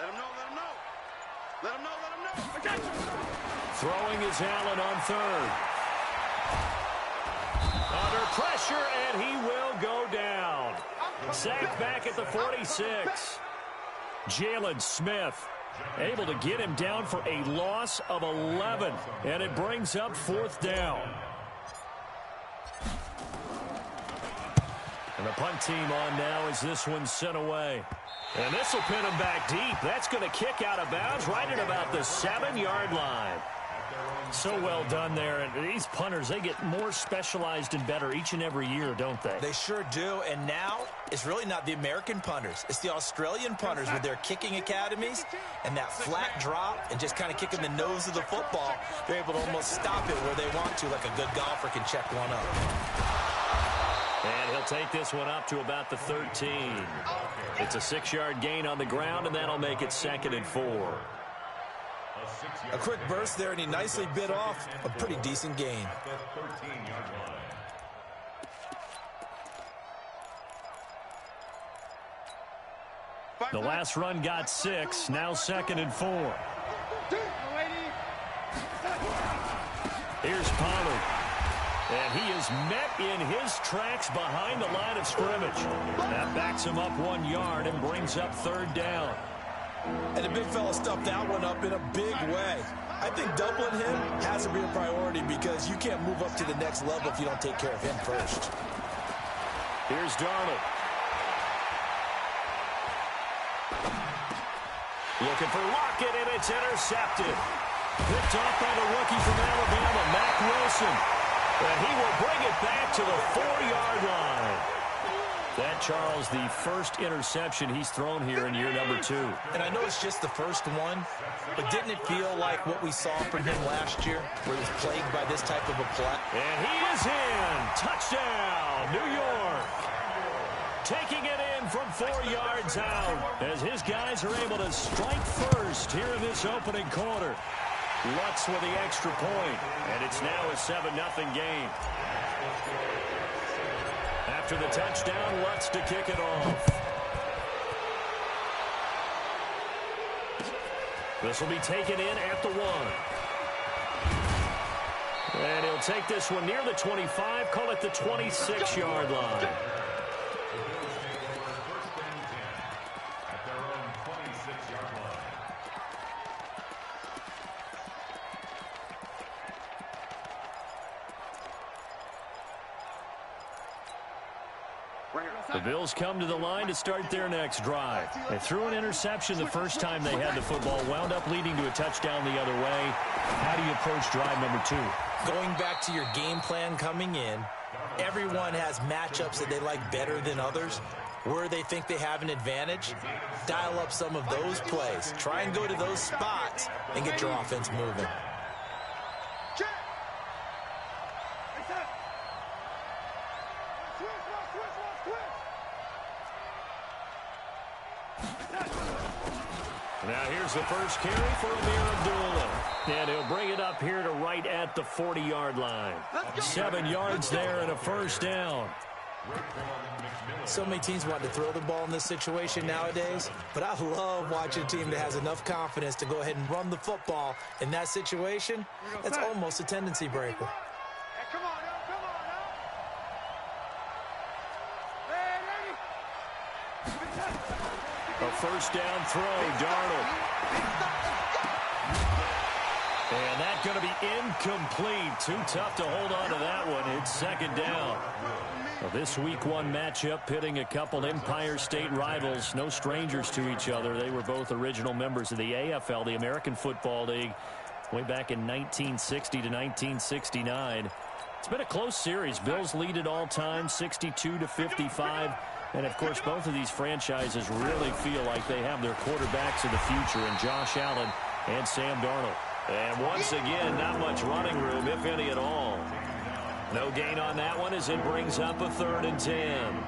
Let him know, let him know. Let him know, let him know. I got you. Throwing is Allen on third. Under pressure, and he will go down. Sacked back at the 46. Jalen Smith able to get him down for a loss of 11, and it brings up fourth down. And the punt team on now as this one's sent away. And this will pin him back deep. That's going to kick out of bounds right at about the 7-yard line. So well done there. And these punters, they get more specialized and better each and every year, don't they? They sure do. And now it's really not the American punters. It's the Australian punters with their kicking academies and that flat drop and just kind of kicking the nose of the football. They're able to almost stop it where they want to, like a good golfer can check one up. And he'll take this one up to about the 13. It's a 6-yard gain on the ground, and that'll make it 2nd and 4. A quick burst there, and he nicely bit off a pretty decent gain. The last run got 6, now 2nd and 4. Here's Pollard. And he is met in his tracks behind the line of scrimmage. That backs him up 1 yard and brings up 3rd down. And the big fella stuffed that one up in a big way. I think doubling him has to be a priority because you can't move up to the next level if you don't take care of him first. Here's Darnold. Looking for Lockett, and it's intercepted. Picked off by the rookie from Alabama, Mack Wilson. And he will bring it back to the 4-yard line. That, Charles, the first interception he's thrown here in year number 2. And I know it's just the first one, but didn't it feel like what we saw from him last year, where he was plagued by this type of a play? And he is in. Touchdown, New York. Taking it in from 4 yards out as his guys are able to strike first here in this opening quarter. Lutz with the extra point, and it's now a 7-0 game. After the touchdown, Lutz to kick it off. This will be taken in at the 1. And he'll take this one near the 25, call it the 26-yard line. The Bills come to the line to start their next drive. They threw an interception the first time they had the football, wound up leading to a touchdown the other way. How do you approach drive number 2? Going back to your game plan coming in, everyone has matchups that they like better than others. Where they think they have an advantage, dial up some of those plays. Try and go to those spots and get your offense moving. Now here's the first carry for Amir Abdullah. And he'll bring it up here to right at the 40-yard line. 7 yards there and a first down. So many teams want to throw the ball in this situation nowadays, but I love watching a team that has enough confidence to go ahead and run the football in that situation. That's almost a tendency breaker. A first down throw, Darnold. And that's going to be incomplete. Too tough to hold on to that one. It's 2nd down. Well, this week 1 matchup pitting a couple Empire State rivals, no strangers to each other. They were both original members of the AFL, the American Football League, way back in 1960 to 1969. It's been a close series. Bills lead it all time, 62-55. And, of course, both of these franchises really feel like they have their quarterbacks of the future in Josh Allen and Sam Darnold. And once again, not much running room, if any at all. No gain on that one as it brings up a 3rd and 10.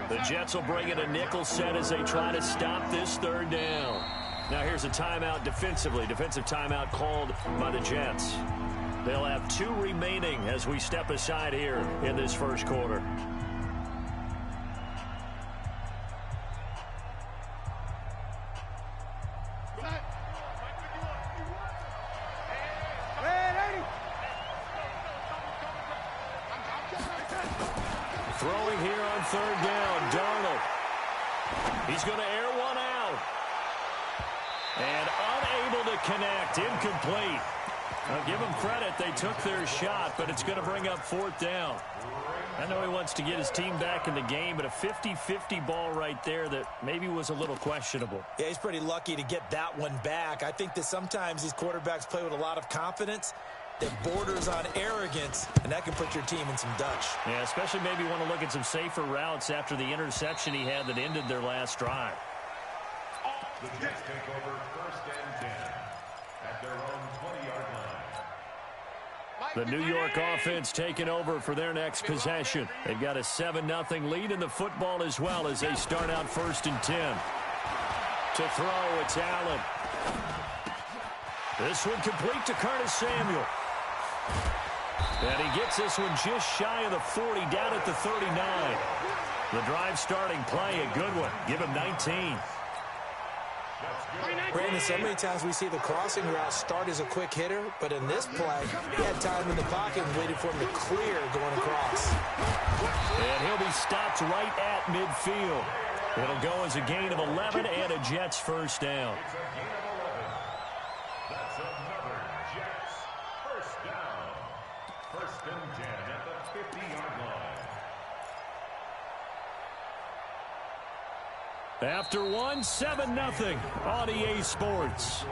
The Jets will bring in a nickel set as they try to stop this 3rd down. Now here's a timeout defensively. Defensive timeout called by the Jets. They'll have 2 remaining as we step aside here in this first quarter. Throwing here on third down, Darnold. He's going to air one out. And unable to connect, incomplete. I'll give them credit. They took their shot, but it's going to bring up fourth down. I know he wants to get his team back in the game, but a 50-50 ball right there that maybe was a little questionable. Yeah, he's pretty lucky to get that one back. I think that sometimes these quarterbacks play with a lot of confidence that borders on arrogance, and that can put your team in some Dutch. Yeah, especially maybe want to look at some safer routes after the interception he had that ended their last drive. The Jets take over 1st and 10 at their own 20-yard line. The New York offense taking over for their next possession. They've got a 7-0 lead in the football as well as they start out 1st and 10. To throw, it's Allen. This one complete to Curtis Samuel. And he gets this one just shy of the 40, down at the 39. The drive starting play, a good one. Give him 19. Brandon, so many times we see the crossing route start as a quick hitter, but in this play, he had time in the pocket and waited for him to clear going across. And he'll be stopped right at midfield. It'll go as a gain of 11 and a Jets first down. It's a gain of 11. That's another Jets first down. 1st and 10 at the 50-yard line. After one, 7-0 on EA Sports.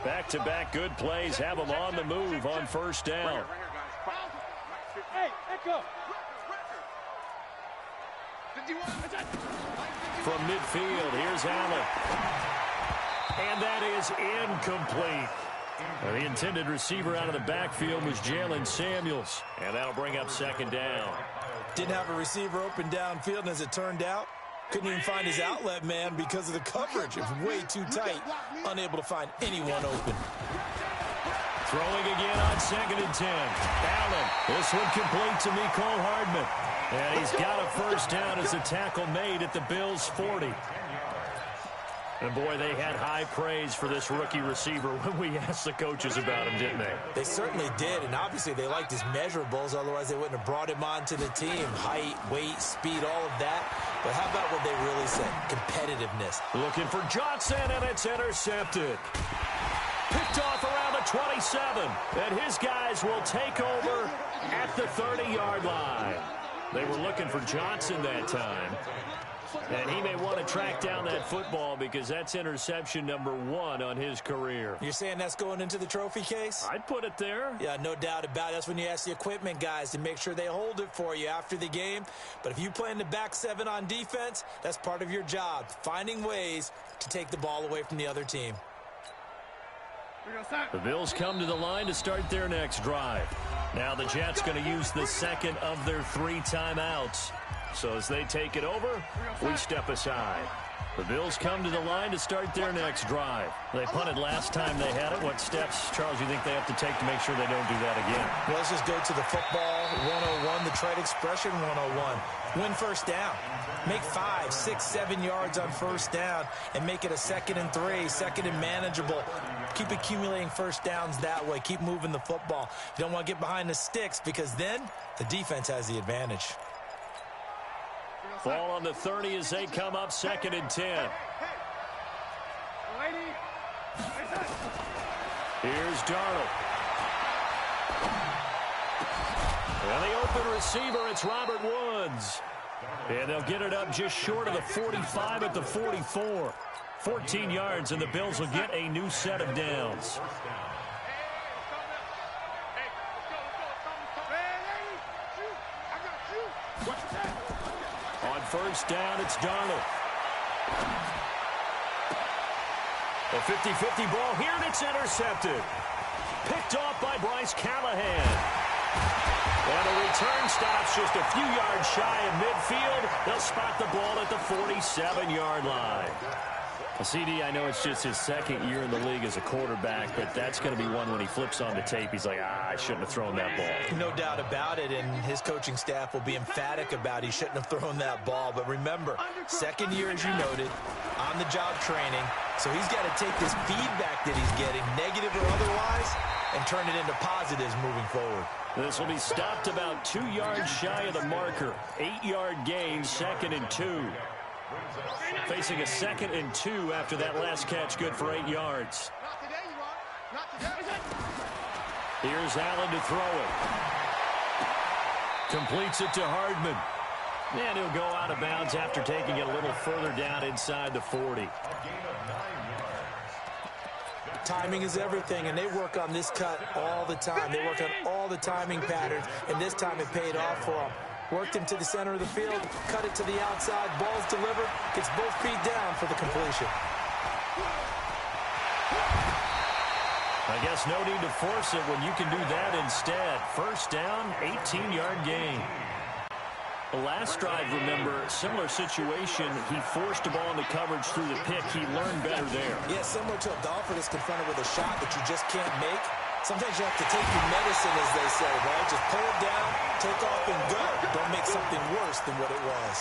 Back-to-back good plays have them on the move on first down. Hey, echo. From midfield, here's Allen. And that is incomplete. The intended receiver out of the backfield was Jalen Samuels. And that'll bring up 2nd down. Didn't have a receiver open downfield, and as it turned out, couldn't even find his outlet man because of the coverage. It was way too tight, unable to find anyone open. Throwing again on 2nd and 10. Allen, this one complete to Mecole Hardman. And he's got a first down as the tackle made at the Bills' 40. And, boy, they had high praise for this rookie receiver when we asked the coaches about him, didn't they? They certainly did, and obviously they liked his measurables. Otherwise, they wouldn't have brought him onto the team. Height, weight, speed, all of that. But how about what they really said? Competitiveness. Looking for Johnson, and it's intercepted. Picked off around the 27. And his guys will take over at the 30-yard line. They were looking for Johnson that time. And he may want to track down that football because that's interception number 1 on his career. You're saying that's going into the trophy case? I'd put it there. Yeah, no doubt about it. That's when you ask the equipment guys to make sure they hold it for you after the game. But if you play in the back 7 on defense, that's part of your job, finding ways to take the ball away from the other team. The Bills come to the line to start their next drive. Now the Jets going to use the 2nd of their 3 timeouts. So as they take it over, we step aside. The Bills come to the line to start their next drive. They punted last time they had it. What steps, Charles, do you think they have to take to make sure they don't do that again? Well, let's just go to the football 101, the trade expression 101. Win first down. Make 5, 6, 7 yards on first down and make it a 2nd and 3, 2nd and manageable. Keep accumulating first downs that way. Keep moving the football. You don't want to get behind the sticks because then the defense has the advantage. Ball on the 30 as they come up 2nd and 10. Here's Darnold. And the open receiver, it's Robert Woods. And they'll get it up just short of the 45 at the 44. 14 yards, and the Bills will get a new set of downs. On first down, it's Darnold. A 50-50 ball here, and it's intercepted. Picked off by Bryce Callahan. And a return stops just a few yards shy of midfield. They'll spot the ball at the 47-yard line. CD, I know it's just his 2nd year in the league as a quarterback, but that's going to be one when he flips on the tape. He's like, I shouldn't have thrown that ball. No doubt about it, and his coaching staff will be emphatic about he shouldn't have thrown that ball. But remember, 2nd year, as you noted, on-the-job training, so he's got to take this feedback that he's getting, negative or otherwise, and turn it into positives moving forward. This will be stopped about 2 yards shy of the marker. 8-yard gain, 2nd and 2. Facing a 2nd and 2 after that last catch, good for 8 yards. Here's Allen to throw it. Completes it to Hardman. And he'll go out of bounds after taking it a little further down inside the 40. Timing is everything, and they work on this cut all the time. They work on all the timing patterns, and this time it paid off for them. Worked him to the center of the field, cut it to the outside, ball's delivered, gets both feet down for the completion. I guess no need to force it when you can do that instead. First down, 18-yard gain. The last drive, remember, similar situation. He forced the ball into coverage through the pick. He learned better there. Yeah, similar to a golfer that's confronted with a shot that you just can't make. Sometimes you have to take your medicine, as they say, right? Just pull it down, take off, and go. Don't make something worse than what it was.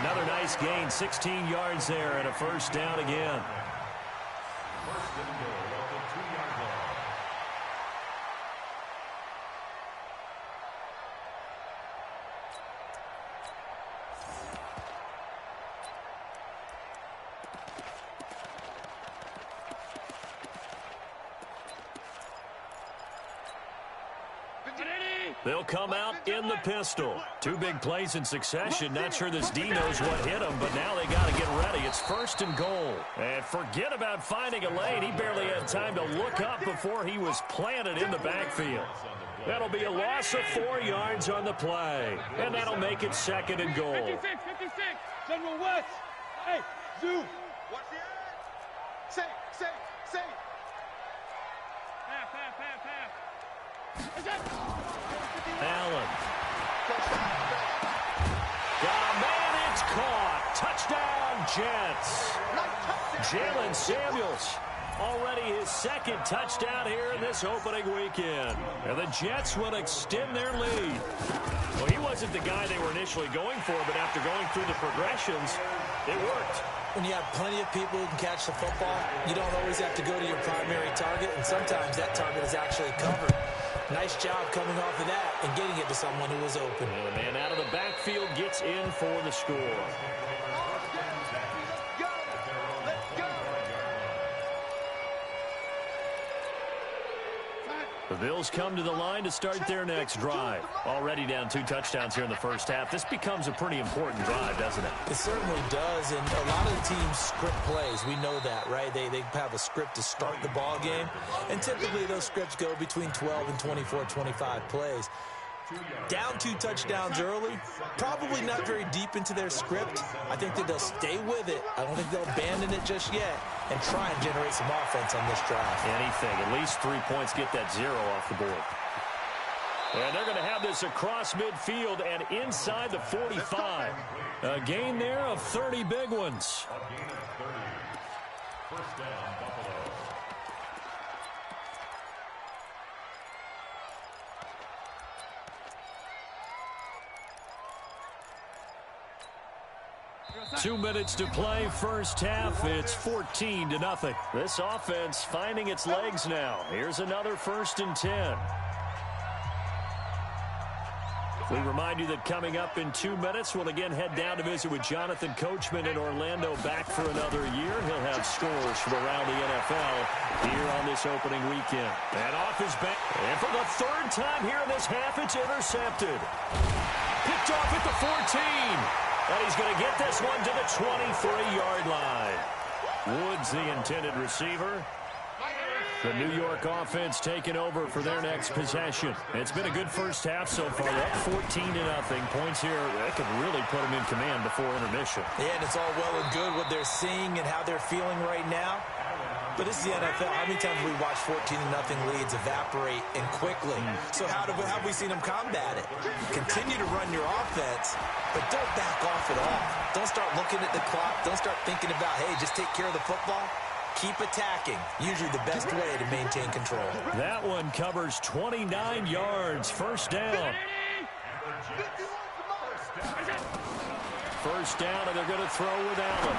Another nice gain, 16 yards there, and a first down again. First and goal at the 2-yard line. They'll come out in the pistol. 2 big plays in succession. Not sure this D knows what hit him, but now they got to get ready. It's first and goal. And forget about finding a lane. He barely had time to look up before he was planted in the backfield. That'll be a loss of 4 yards on the play. And that'll make it 2nd and goal. 56, General West. Hey, Zoo. What's the Say. Allen. Got a man, it's caught. Touchdown, Jets. Jalen Samuels, already his 2nd touchdown here in this opening weekend. And the Jets will extend their lead. Well, he wasn't the guy they were initially going for, but after going through the progressions, it worked. When you have plenty of people who can catch the football, you don't always have to go to your primary target, and sometimes that target is actually covered. Nice job coming off of that and getting it to someone who was open. And the man out of the backfield gets in for the score. The Bills come to the line to start their next drive. Already down 2 touchdowns here in the first half. This becomes a pretty important drive, doesn't it? It certainly does, and a lot of the teams script plays. We know that, right? They have a script to start the ball game, and typically those scripts go between 12 and 24, 25 plays. Down 2 touchdowns early, probably not very deep into their script. I think that they'll stay with it. I don't think they'll abandon it just yet and try and generate some offense on this drive. Anything, at least 3 points, get that 0 off the board. And they're going to have this across midfield and inside the 45. A gain there of 30 big ones. A gain of 30. First down, Buffalo. Two minutes to play, first half. It's 14-0. This offense finding its legs now. Here's another 1st and 10. We remind you that coming up in 2 minutes, we'll again head down to visit with Jonathan Coachman in Orlando, back for another year. He'll have scores from around the NFL here on this opening weekend. And off his back. And for the 3rd time here in this half, it's intercepted. Picked off at the 14. And he's going to get this one to the 23-yard line. Woods, the intended receiver. The New York offense taking over for their next possession. It's been a good first half so far. They're up 14-0. Points here, that could really put them in command before intermission. Yeah, and it's all well and good what they're seeing and how they're feeling right now. But this is the NFL. How many times have we watched 14-0 leads evaporate and quickly? So how have we seen them combat it? Continue to run your offense, but don't back off at all. Don't start looking at the clock. Don't start thinking about, hey, just take care of the football. Keep attacking. Usually the best way to maintain control. That one covers 29 yards. First down. First down, and they're going to throw with Allen.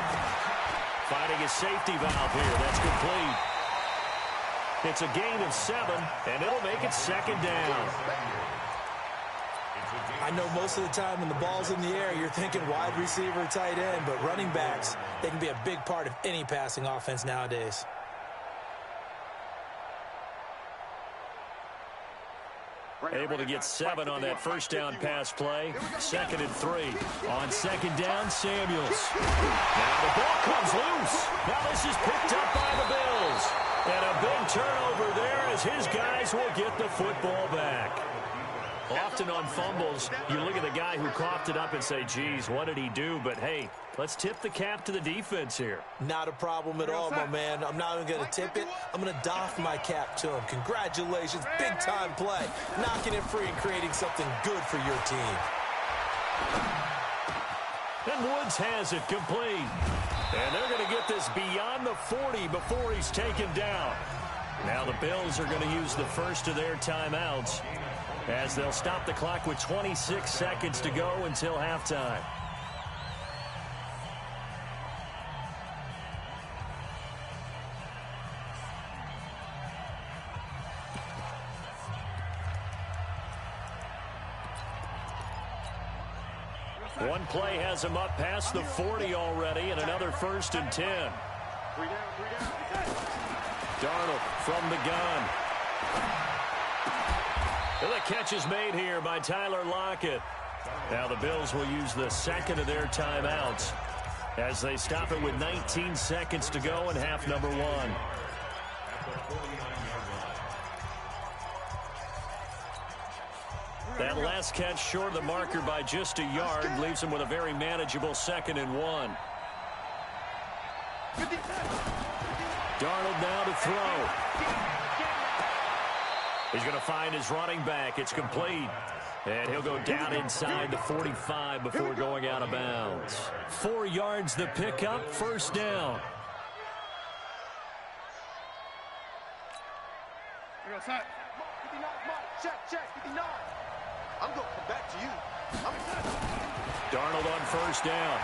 Finding a safety valve here. That's complete. It's a gain of 7, and it'll make it second down. I know most of the time when the ball's in the air, you're thinking wide receiver, tight end, but running backs, they can be a big part of any passing offense nowadays. Able to get 7 on that first down pass play. 2nd and 3. On 2nd down, Samuels. Now the ball comes loose. Now this is picked up by the Bills. And a big turnover there as his guys will get the football back. Often on fumbles, you look at the guy who coughed it up and say, geez, what did he do? But, hey, let's tip the cap to the defense here. Not a problem at all, my man. I'm not even going to tip it. I'm going to doff my cap to him. Congratulations. Big-time play. Knocking it free and creating something good for your team. And Woods has it complete. And they're going to get this beyond the 40 before he's taken down. Now the Bills are going to use the first of their timeouts, as they'll stop the clock with 26 seconds to go until halftime. One play has him up past the 40 already, and another 1st and 10. Darnold from the gun. The catch is made here by Tyler Lockett. Now the Bills will use the second of their timeouts as they stop it with 19 seconds to go in half number 1. That last catch short of the marker by just a yard leaves him with a very manageable 2nd and 1. Darnold now to throw. He's going to find his running back. It's complete. And he'll go down inside the 45 before going out of bounds. 4 yards the pickup, 1st down. Check, 59. I'm going to come back to you. Darnold on 1st down.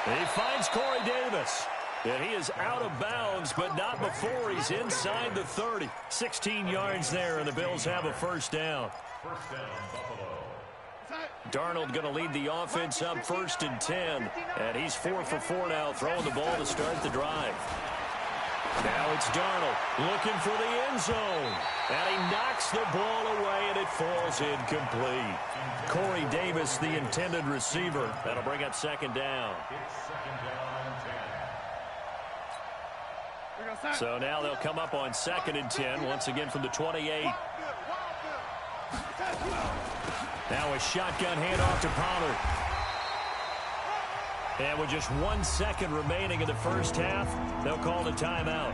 He finds Corey Davis. And he is out of bounds, but not before he's inside the 30. 16 yards there, and the Bills have a 1st down. Darnold going to lead the offense up 1st and 10. And he's 4 for 4 now, throwing the ball to start the drive. Now it's Darnold looking for the end zone. And he knocks the ball away, and it falls incomplete. Corey Davis, the intended receiver. That'll bring up 2nd down. So now they'll come up on 2nd and 10, once again from the 28. Now a shotgun handoff to Pollard. And with just 1 second remaining in the first half, they'll call the timeout.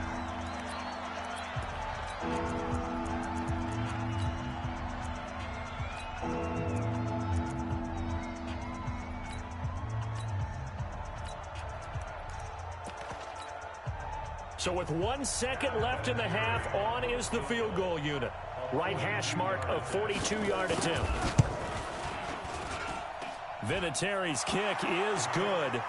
So with 1 second left in the half, on is the field goal unit. Right hash mark of 42-yard attempt. Vinatieri's kick is good.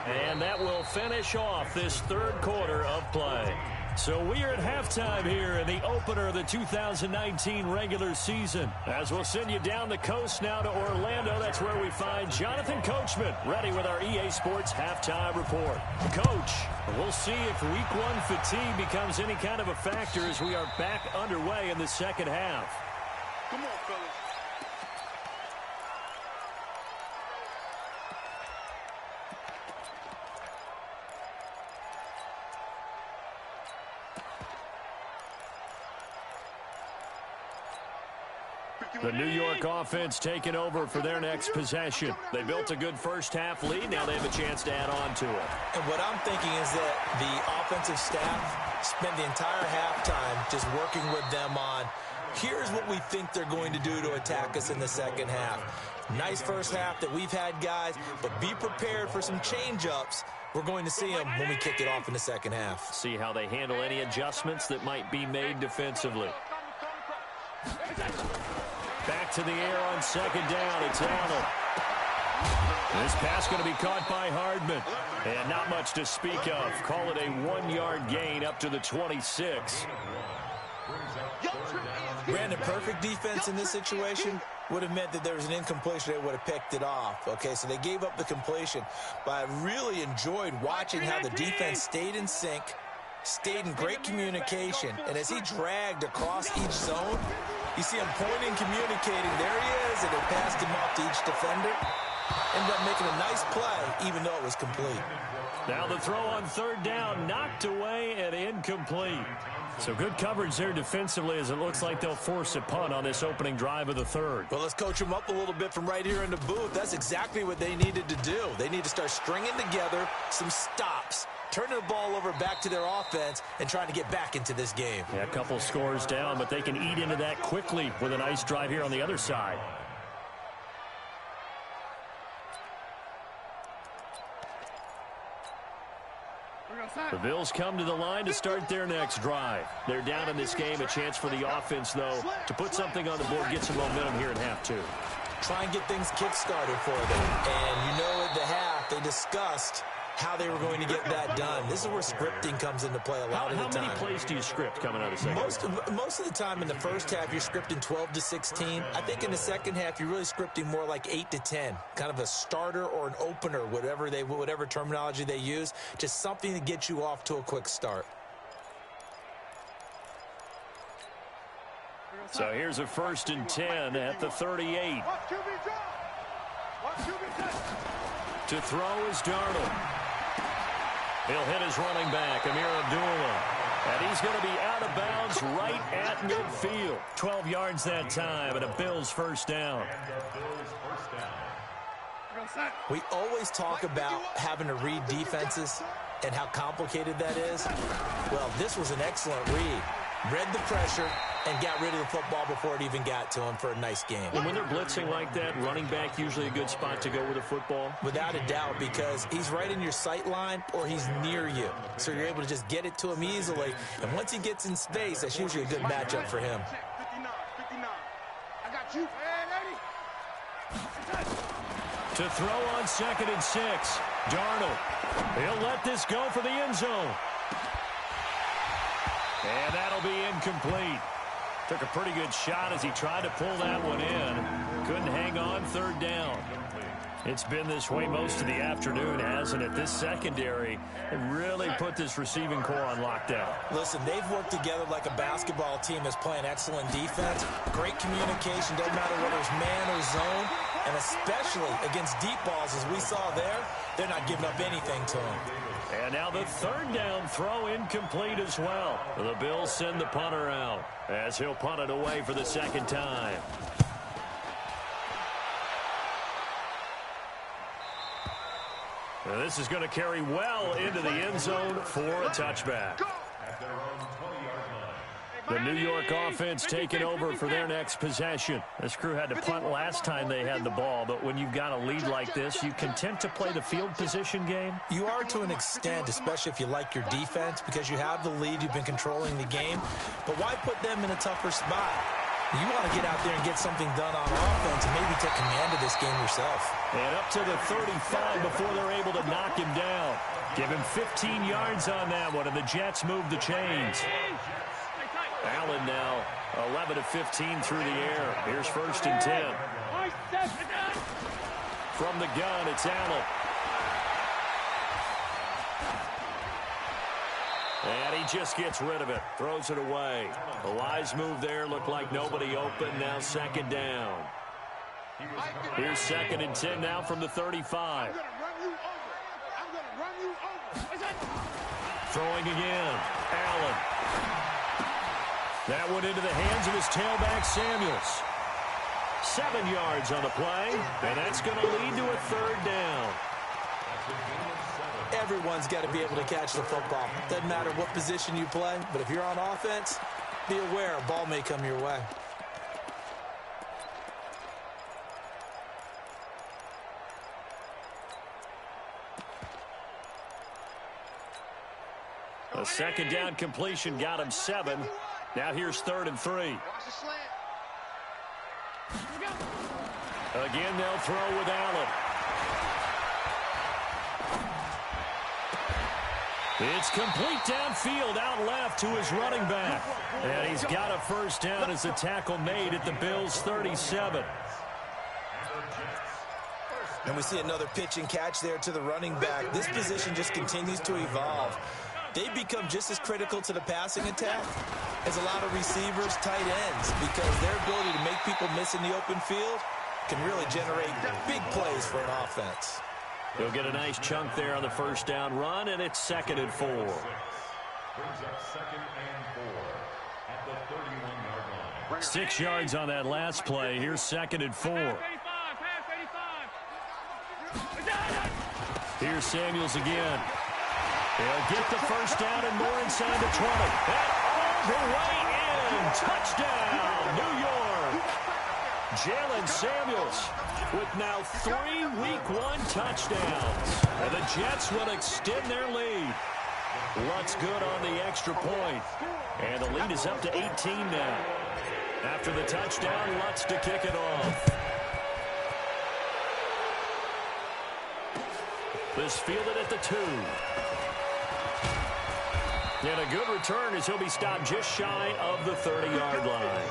And that will finish off this 3rd quarter of play. So we are at halftime here in the opener of the 2019 regular season. As we'll send you down the coast now to Orlando, that's where we find Jonathan Coachman ready with our EA Sports halftime report. Coach, we'll see if week 1 fatigue becomes any kind of a factor as we are back underway in the second half. Come on, fellas. The New York offense taking over for their next possession. They built a good first half lead. Now they have a chance to add on to it. And what I'm thinking is that the offensive staff spent the entire halftime just working with them on, here's what we think they're going to do to attack us in the second half. Nice first half that we've had, guys, but be prepared for some change-ups. We're going to see them when we kick it off in the second half. See how they handle any adjustments that might be made defensively. Back to the air on 2nd down. It's Arnold. This pass going to be caught by Hardman. And not much to speak of. Call it a 1-yard gain up to the 26. Brandon, perfect defense in this situation would have meant that there was an incompletion. They would have picked it off. Okay, so they gave up the completion. But I really enjoyed watching how the defense stayed in sync, stayed in great communication. And as he dragged across each zone, you see him pointing, communicating. There he is, and they passed him off to each defender. Ended up making a nice play, even though it was complete. Now the throw on third down, knocked away and incomplete. So good coverage there defensively, as it looks like they'll force a punt on this opening drive of the third. Well, let's coach them up a little bit from right here in the booth. That's exactly what they needed to do. They need to start stringing together some stops, turning the ball over back to their offense, and trying to get back into this game. Yeah, a couple scores down, but they can eat into that quickly with a nice drive here on the other side. The Bills come to the line to start their next drive. They're down in this game. A chance for the offense, though, to put something on the board, get some momentum here in half two. Try and get things kick-started for them. And you know at the half, they discussed how they were going to get that done. This is where scripting comes into play a lot of the time. How many plays do you script coming out of the second? Most of the time in the first half, you're scripting 12 to 16. I think in the second half, you're really scripting more like 8 to 10. Kind of a starter or an opener, whatever terminology they use. Just something to get you off to a quick start. So here's a 1st and 10 at the 38. To throw is Darnold. He'll hit his running back, Amir Abdullah. And he's going to be out of bounds right at midfield. 12 yards that time, and a Bills first down. We always talk about having to read defenses and how complicated that is. Well, this was an excellent read. Read the pressure and got rid of the football before it even got to him for a nice game. And when they're blitzing like that, running back usually a good spot to go with a football? Without a doubt, because he's right in your sight line or he's near you. So you're able to just get it to him easily. And once he gets in space, that's usually a good matchup for him. 59. I got you. To throw on 2nd and 6. Darnold. He'll let this go for the end zone. And that'll be incomplete. Took a pretty good shot as he tried to pull that one in. Couldn't hang on, 3rd down. It's been this way most of the afternoon, hasn't it? This secondary really put this receiving core on lockdown. Listen, they've worked together like a basketball team that's playing excellent defense. Great communication, doesn't matter whether it's man or zone. And especially against deep balls, as we saw there, they're not giving up anything to them. And now the 3rd down throw incomplete as well. The Bills send the punter out as he'll punt it away for the 2nd time. Now this is going to carry well into the end zone for a touchback. The New York offense taking over for their next possession. This crew had to punt last time they had the ball, but when you've got a lead like this, you content to play the field position game? You are to an extent, especially if you like your defense, because you have the lead, you've been controlling the game. But why put them in a tougher spot? You want to get out there and get something done on offense and maybe take command of this game yourself. And up to the 35 before they're able to knock him down. Give him 15 yards on that one, and the Jets move the chains. Allen now 11 of 15 through the air. Here's 1st and 10. From the gun, it's Allen. And he just gets rid of it. Throws it away. The wise move there. Looked like nobody open. Now 2nd down. Here's 2nd and 10 now from the 35. Throwing again. Allen. That went into the hands of his tailback, Samuels. 7 yards on the play, and that's going to lead to a 3rd down. Everyone's got to be able to catch the football. Doesn't matter what position you play, but if you're on offense, be aware a ball may come your way. A 2nd down completion got him 7. Now here's 3rd and 3. Again, they'll throw with Allen. It's complete downfield, out left to his running back. And he's got a first down as the tackle made at the Bills' 37. And we see another pitch and catch there to the running back. This position just continues to evolve. They've become just as critical to the passing attack as a lot of receivers, tight ends, because their ability to make people miss in the open field can really generate big plays for an offense. He'll get a nice chunk there on the first down run, and it's 2nd and 4. Brings up 2nd and 4 at the 31-yard line. 6 yards on that last play. Here's 2nd and 4. Here's Samuels again. He'll get the first down and more inside the 20. And all the way in. Touchdown, New York. Jalen Samuels with now 3 Week 1 touchdowns. And the Jets will extend their lead. Lutz good on the extra point. And the lead is up to 18 now. After the touchdown, Lutz to kick it off. This fielded at the 2. And a good return as he'll be stopped just shy of the 30-yard line.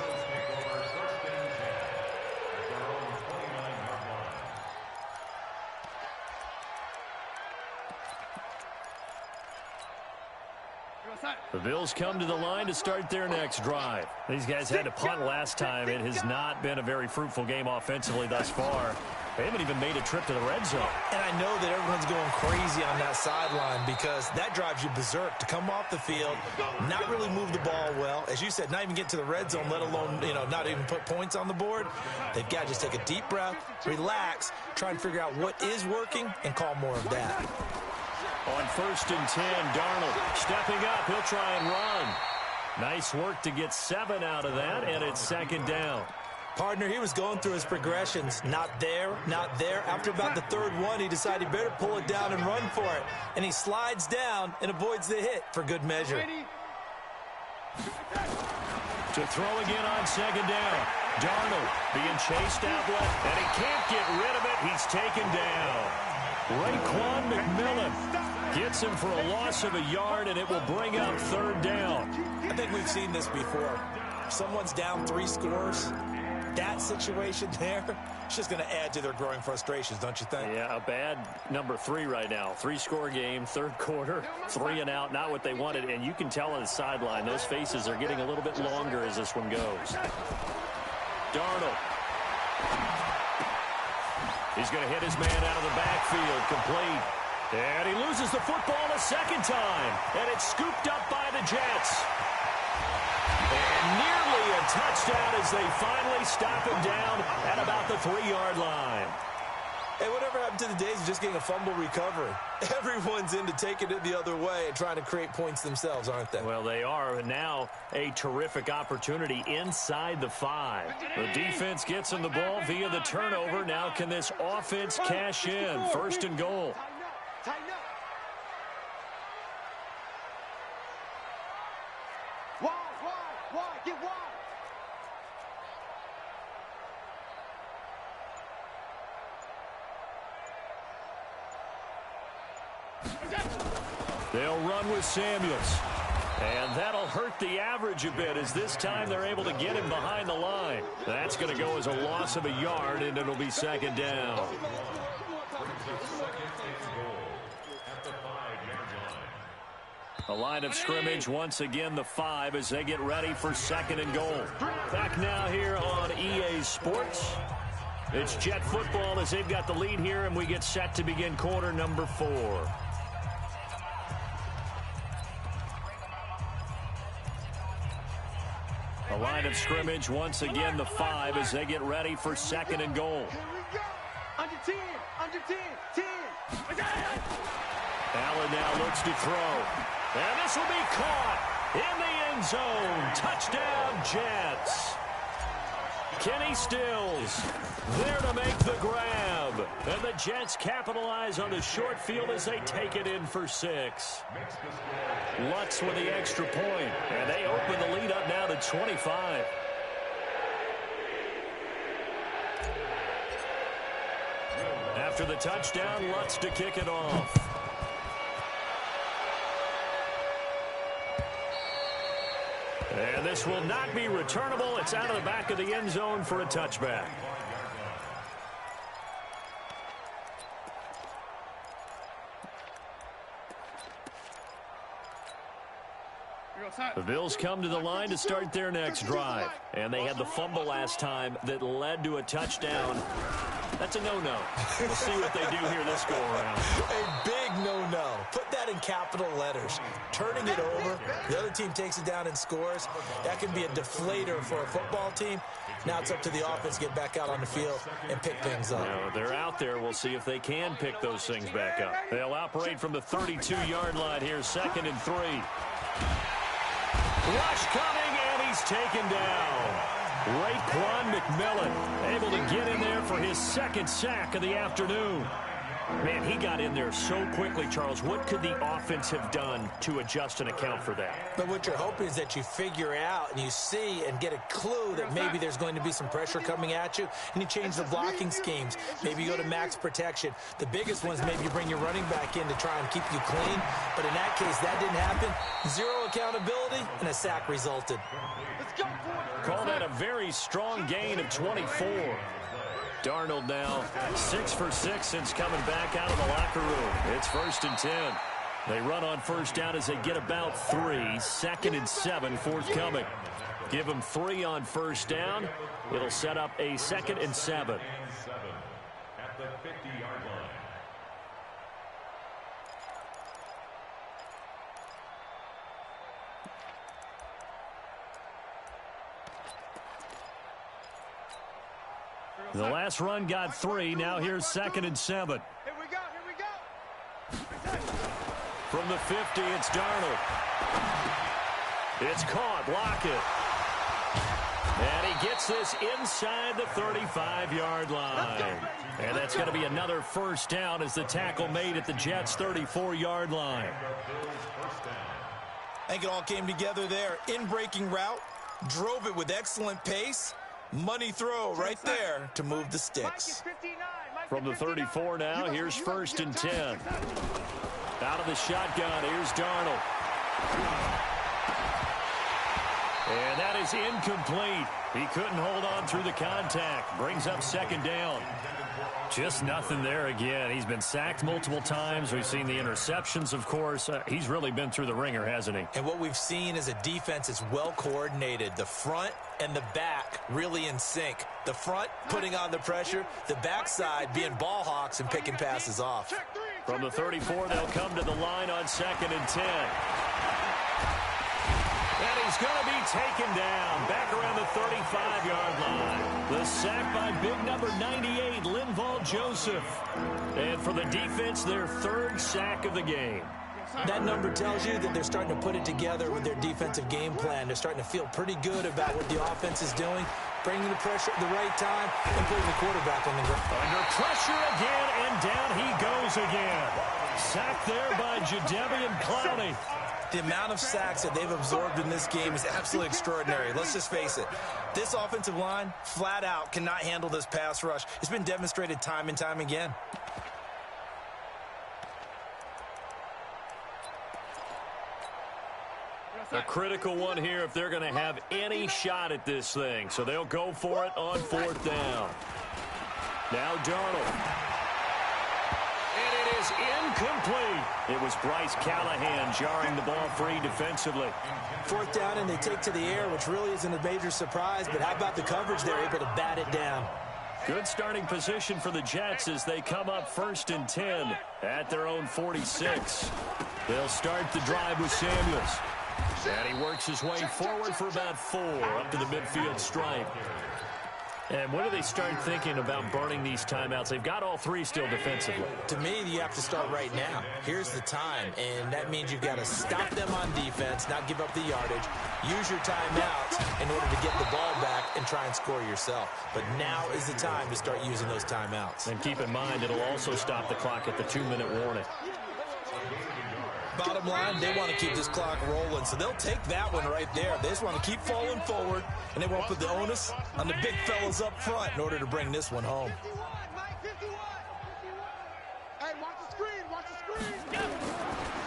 The Bills come to the line to start their next drive. These guys had to punt last time. It has not been a very fruitful game offensively thus far. They haven't even made a trip to the red zone. And I know that everyone's going crazy on that sideline because that drives you berserk to come off the field, not really move the ball well. As you said, not even get to the red zone, let alone, not even put points on the board. They've got to just take a deep breath, relax, try and figure out what is working, and call more of that. On 1st and 10, Darnold stepping up. He'll try and run. Nice work to get 7 out of that, and it's 2nd down. Partner, he was going through his progressions. Not there, not there. After about the 3rd one, he decided he better pull it down and run for it. And he slides down and avoids the hit for good measure. To throw again on 2nd down. Darnold being chased out left, and he can't get rid of it. He's taken down. Raekwon McMillan gets him for a loss of a yard, and it will bring up 3rd down. I think we've seen this before. If someone's down 3 scores, that situation there, it's just going to add to their growing frustrations, don't you think? Yeah, a bad number 3 right now. 3-score game, 3rd quarter, 3 and out, not what they wanted. And you can tell on the sideline, those faces are getting a little bit longer as this one goes. Darnold. He's going to hit his man out of the backfield, complete. And he loses the football a 2nd time. And it's scooped up by the Jets. And nearly a touchdown as they finally stop him down at about the 3-yard line. Hey, whatever happened to the days of just getting a fumble recovery? Everyone's into taking it the other way and trying to create points themselves, aren't they? Well, they are. And now a terrific opportunity inside the 5. The defense gets him the ball via the turnover. Now can this offense cash in? 1st and goal. Tighten up. Wide, get wide. They'll run with Samuels. And that'll hurt the average a bit as this time they're able to get him behind the line. That's going to go as a loss of a yard, and it'll be 2nd down. A line of scrimmage, once again the 5 as they get ready for 2nd and goal. Back now here on EA Sports. It's Jet football as they've got the lead here, and we get set to begin quarter number 4. A line of scrimmage, once again the 5 as they get ready for 2nd and goal. Under 10, 10. Allen now looks to throw. And this will be caught in the end zone. Touchdown, Jets. Kenny Stills there to make the grab. And the Jets capitalize on the short field as they take it in for 6. Lutz with the extra point. And they open the lead up now to 25. After the touchdown, Lutz to kick it off. And this will not be returnable. It's out of the back of the end zone for a touchback. The Bills come to the line to start their next drive. And they had the fumble last time that led to a touchdown. That's a no-no. We'll see what they do here this go-around. A big no-no. Put that in capital letters. Turning it over, the other team takes it down and scores. That can be a deflator for a football team. Now it's up to the offense to get back out on the field and pick things up. Now, they're out there. We'll see if they can pick those things back up. They'll operate from the 32-yard line here, 2nd and 3. Rush coming, and he's taken down. Raekwon McMillan able to get in there for his 2nd sack of the afternoon. Man, he got in there so quickly, Charles. What could the offense have done to adjust and account for that? But what you're hoping is that you figure out and you see and get a clue that maybe there's going to be some pressure coming at you, and you change the blocking schemes. Maybe you go to max protection. The biggest ones, maybe you bring your running back in to try and keep you clean. But in that case, that didn't happen. Zero accountability, and a sack resulted. Call that a very strong gain of 24. Darnold now 6 for 6 since coming back out of the locker room. It's 1st and 10. They run on 1st down as they get about 3. 2nd and 7 forthcoming. Give them 3 on 1st down. It'll set up a 2nd and 7. At the 50-yard line. The last run got 3. Now here's 2nd and 7. Here we go. From the 50, it's Darnold. It's caught. Lockett. And he gets this inside the 35-yard line. And that's going to be another 1st down as the tackle made at the Jets' 34-yard line. I think it all came together there. In-breaking route, drove it with excellent pace. Money throw right there to move the sticks. From the 34 now, here's 1st and 10. Out of the shotgun, here's Darnold. And that is incomplete. He couldn't hold on through the contact. Brings up 2nd down. Just nothing there again. He's been sacked multiple times. We've seen the interceptions, of course. He's really been through the ringer, hasn't he? And what we've seen is a defense that's well coordinated. The front and the back really in sync. The front putting on the pressure. The backside being ball hawks and picking passes off. From the 34, they'll come to the line on 2nd and 10. And he's going to be taken down back around the 35-yard line. The sack by big number 98, Linval Joseph. And for the defense, their 3rd sack of the game. That number tells you that they're starting to put it together with their defensive game plan. They're starting to feel pretty good about what the offense is doing, bringing the pressure at the right time, and putting the quarterback on the ground. Under pressure again, and down he goes again. Sacked there by Jadeveon Clowney. The amount of sacks that they've absorbed in this game is absolutely extraordinary. Let's just face it. This offensive line, flat out, cannot handle this pass rush. It's been demonstrated time and time again. A critical one here if they're going to have any shot at this thing. So they'll go for it on 4th down. Now Darnold. And it is incomplete. It was Bryce Callahan jarring the ball free defensively. 4th down, and they take to the air, which really isn't a major surprise. But how about the coverage? They're able to bat it down. Good starting position for the Jets as they come up 1st and 10 at their own 46. They'll start the drive with Samuels. And he works his way forward for about 4 up to the midfield stripe. And when do they start thinking about burning these timeouts? They've got all 3 still defensively. To me, you have to start right now. Here's the time, and that means you've got to stop them on defense, not give up the yardage, use your timeouts in order to get the ball back and try and score yourself. But now is the time to start using those timeouts. And keep in mind, it'll also stop the clock at the 2-minute warning. Bottom line, they want to keep this clock rolling, so they'll take that one right there. They just want to keep falling forward, and they won't put the onus on the big fellas up front in order to bring this one home. Hey, watch the screen, watch the screen.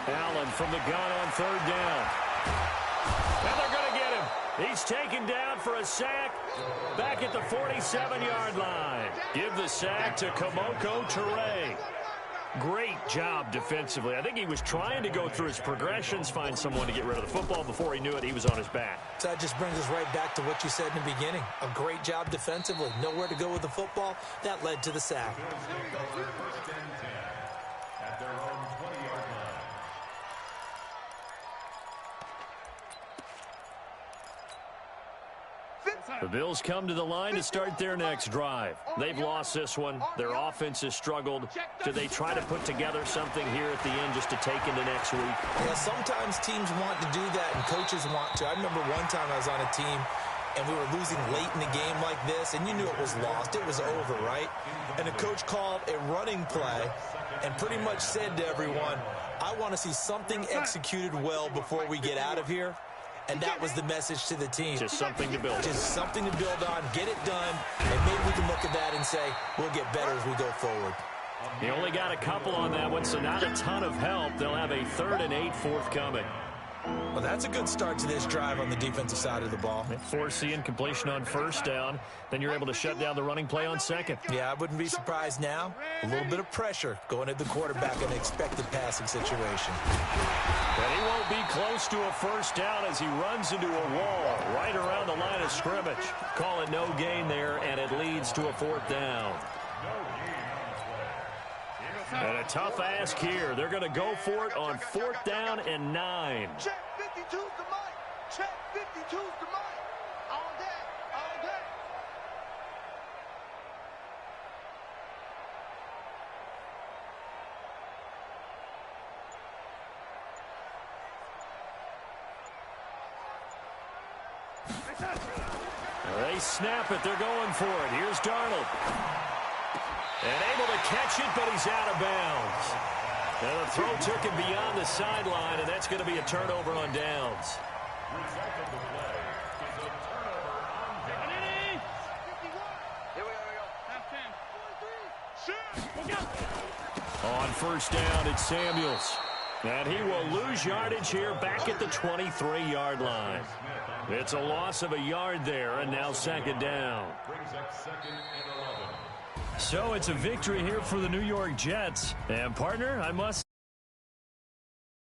Allen from the gun on 3rd down. And they're going to get him. He's taken down for a sack back at the 47-yard line. Give the sack to Kamoko Toure. Great job defensively. I think he was trying to go through his progressions, find someone to get rid of the football. Before he knew it, he was on his back. So that just brings us right back to what you said in the beginning. A great job defensively. Nowhere to go with the football. That led to the sack. At their own 20-yard line. The Bills come to the line to start their next drive. They've lost this one. Their offense has struggled. Do they try to put together something here at the end just to take into next week? Yeah, sometimes teams want to do that and coaches want to. I remember one time I was on a team and we were losing late in the game like this, and you knew it was lost. It was over, right? And the coach called a running play and pretty much said to everyone, I want to see something executed well before we get out of here. And that was the message to the team. Just something to build on. Just something to build on, get it done, and maybe we can look at that and say, we'll get better as we go forward. He only got a couple on that one, so not a ton of help. They'll have a 3rd and 8 forthcoming. Well, that's a good start to this drive on the defensive side of the ball. Force the incompletion on 1st down. Then you're able to shut down the running play on 2nd. Yeah, I wouldn't be surprised now. A little bit of pressure going at the quarterback in an expected passing situation. But he won't be close to a 1st down as he runs into a wall right around the line of scrimmage. Call it no gain there, and it leads to a 4th down. And a tough ask here. They're going to go for it on 4th down and 9. Check 52's the mic. Check 52's the mic. All day, all day. They snap it. They're going for it. Here's Darnold. And able to catch it, but he's out of bounds. And the throw took him beyond the sideline, and that's going to be a turnover on downs. Result of the play is a turnover on downs. Here we go. Half 10. On 1st down, it's Samuels. And he will lose yardage here back at the 23-yard line. It's a loss of a yard there, and now 2nd down. Brings up 2nd and 11. So it's a victory here for the New York Jets. And, partner, I must